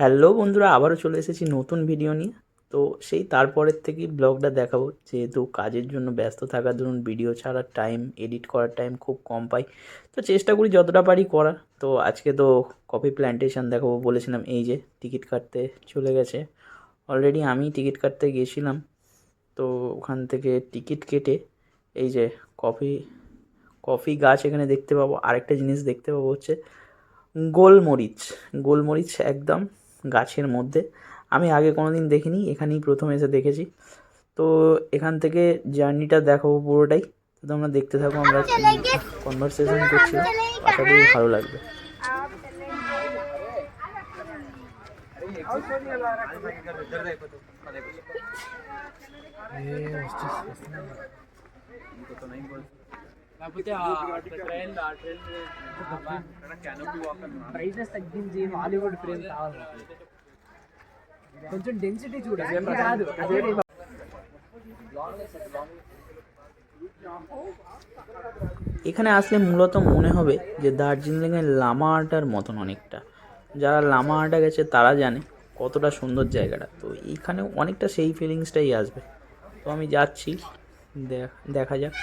Hello বন্ধুরা, আবারও চলে এসেছি নতুন ভিডিও নিয়ে। তো সেই তারপরের থেকেই ব্লগটা দেখাবো, যেহেতু কাজের জন্য ব্যস্ত থাকার দরুন ভিডিও ছাড়ার টাইম, এডিট করার টাইম খুব কম পাই। তো চেষ্টা করি যতটা পারি করার। তো আজকে তো কফি প্ল্যান্টেশন দেখাবো বলেছিলাম, এই যে টিকিট কাটতে চলে গেছে। অলরেডি আমি টিকিট কাটতে গিয়েছিলাম। তো ওখান থেকে টিকিট কেটে এই যে কফি কফি গাছ এখানে দেখতে পাবো। আরেকটা জিনিস দেখতে পাবো হচ্ছে গোলমরিচ। গোলমরিচ একদম গাছের মধ্যে। আমি আগে কোনো দিন দেখিনি, এখানেই প্রথম এসে দেখেছি। তো এখান থেকে জার্নিটা দেখাবো পুরোটাই। তো তোমরা দেখতে থাকো, আমরা কনভারসেশন করছিলাম, আশা করি ভালো লাগবে। బ్రైట్నెస్ తగ్గించి హాలీవుడ్ ఫ్రేమ్ కావాలి కొంచెం డెన్సిటీ చూడండి కాదు అదే এখানে আসলে মূলত মনে হবে যে দার্জিলিংয়ের লামা আড্ডার মতন অনেকটা। যারা লামা আড্ডা গেছে তারা জানে কতটা সুন্দর জায়গাটা। তো এইখানে অনেকটা সেই ফিলিংসটাই আসবে। তো আমি যাচ্ছি, দেখা যাক।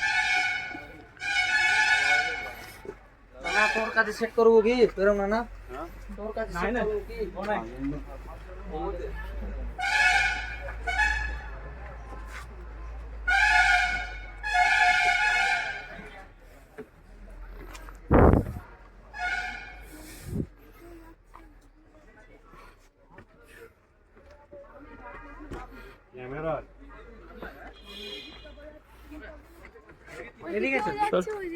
তোর কাছে সেট করবো কি তোর না তোর কাছে সেট করবো কি এদিকে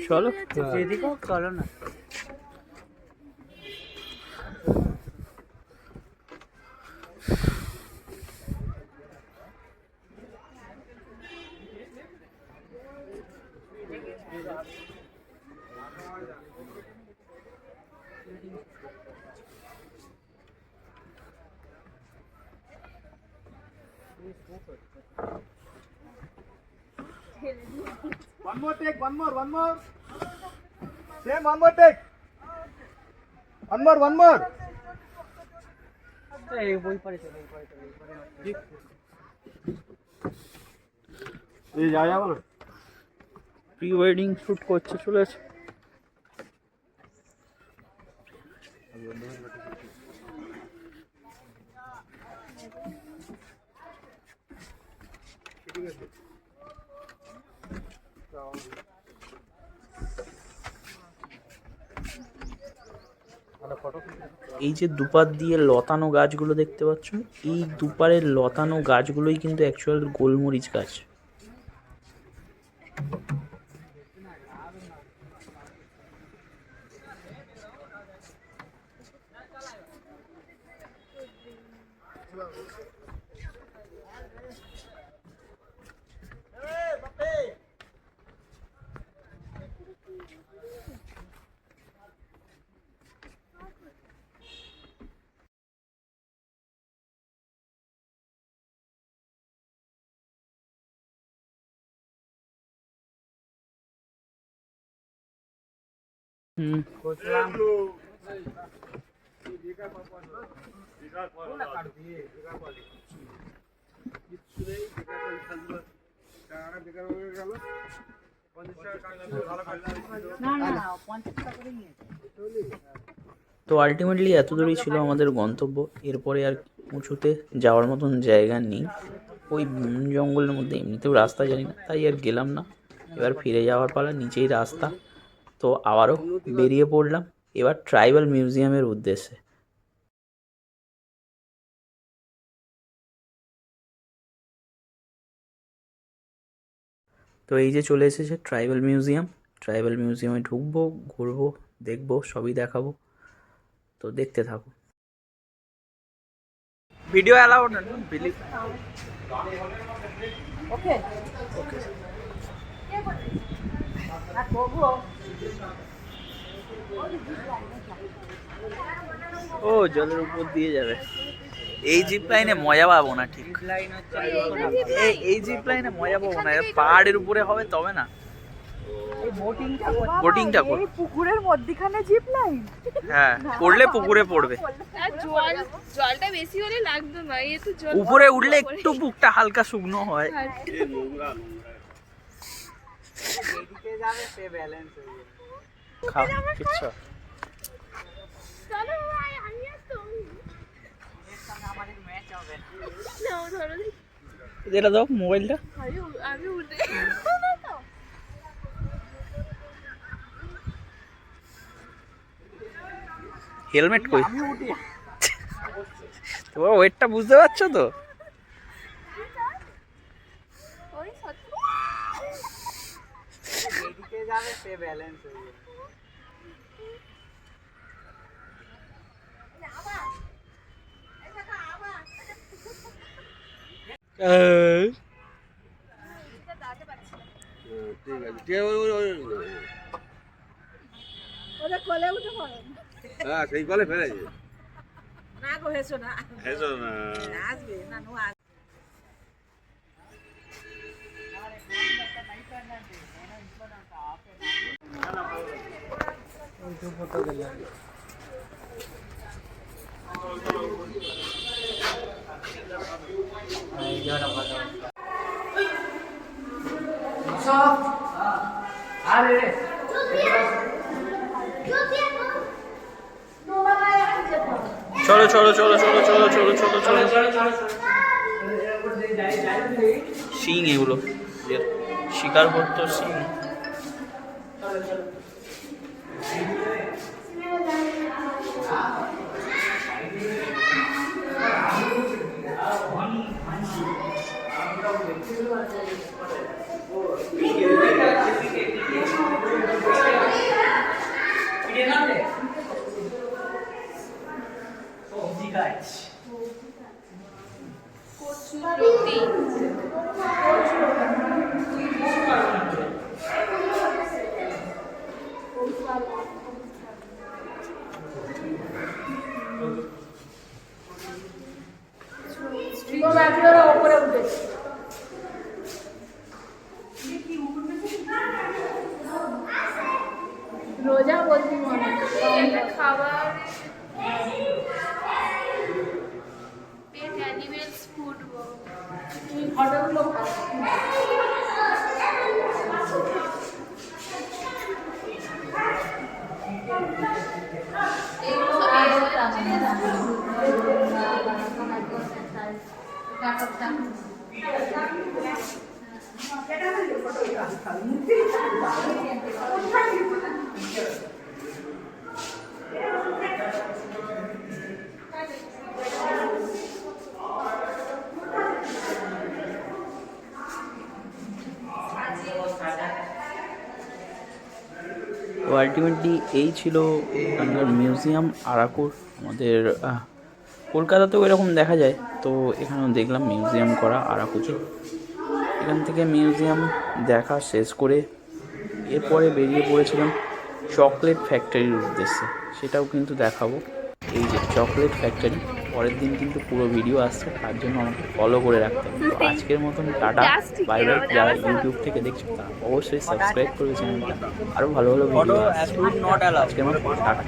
চলো এদিকেও চলো না। One more take, one more. Same, one more take. One more. এই বই পড়ে এই যা যাবো না। প্রি ওয়েডিং শ্যুট করছে, চলে আসে। এই যে দুপার দিয়ে লতানো গাছগুলো দেখতে পাচ্ছ, এই দুপারের লতানো গাছগুলোই কিন্তু অ্যাকচুয়াল গোলমরিচ গাছ। তো আলটিমেটলি এত দূরই ছিল আমাদের গন্তব্য। এরপরে আর উঁচুতে যাওয়ার মতন জায়গা নেই। ওই বন জঙ্গলের মধ্যে এমনিতেও রাস্তা জানি না, তাই আর গেলাম না। এবার ফিরে যাওয়ার পালা, নিচেই রাস্তা। তো আবারও বেরিয়ে পড়লাম এবার ট্রাইবাল মিউজিয়ামের উদ্দেশ্যে। তো এই যে চলে এসেছে ট্রাইবাল মিউজিয়াম। ট্রাইবাল মিউজিয়ামে ঢুকবো, ঘুরবো, দেখবো, সবই দেখাবো। তো দেখতে থাকো। ভিডিও অ্যালাউড না, ডোন্ট বিলিভ। ওকে ওকে। ও জলের উপর দিয়ে যাবে। এই জিপ লাইনে মজা পাবো না ঠিক। এই জিপ লাইনে মজা পাবো না, পাহাড়ের উপরে হবে তবে না। বোটিংটা কর। এই পুকুরের মধ্যখানে জিপ লাইন। হ্যাঁ, করলে পুকুরে পড়বে। আর জলটা বেশি হলে লাগতো না, এই তো জল উপরে উঠলে একটু বুকটা হালকা শুকনো হয়। খাও কিচ্ছু। চলো ভাই, আমি আসতো না, ধরো যেটা দাও মোবাইলটা। আমি উঠে হেলমেট কই? তোমার ওয়েটটা বুঝতে পারছো তো? ওই সত্যি ওদের কোলে উঠে পড়ো। হ্যাঁ সেই কলে ফেলেছে না গো, হেসো না। হেসো না আসবে না, নো আসবে। চলো চলো চলো চলো চলো চলো চলো চলো। শিং এগুলো শিকার করতো শিং। ওপরে উঠেছে। রোজা বলছি মনে খাবার পেট অ্যানিমেলস ফুড ফটোগুলো তো আলটিমেটলি এই ছিল এখানকার মিউজিয়াম আরাকুর। আমাদের কলকাতাতেও এরকম দেখা যায়, তো এখানেও দেখলাম মিউজিয়াম করা আরাকুতে। এখান থেকে মিউজিয়াম দেখা শেষ করে এরপরে বেরিয়ে পড়েছিলাম চকলেট ফ্যাক্টরির উদ্দেশ্যে। সেটাও কিন্তু দেখাবো। এই যে চকলেট ফ্যাক্টরি, পরের দিন কিন্তু পুরো ভিডিও আসছে, তার জন্য আমাকে ফলো করে রাখতে হবে। তো আজকের মতন টাটা বাই বাই। যারা ইউটিউব থেকে দেখছো তারা অবশ্যই সাবস্ক্রাইব করবে চ্যানেলটা, আরও ভালো ভালো ভিডিও আসছে। আজকের মতন টাটা।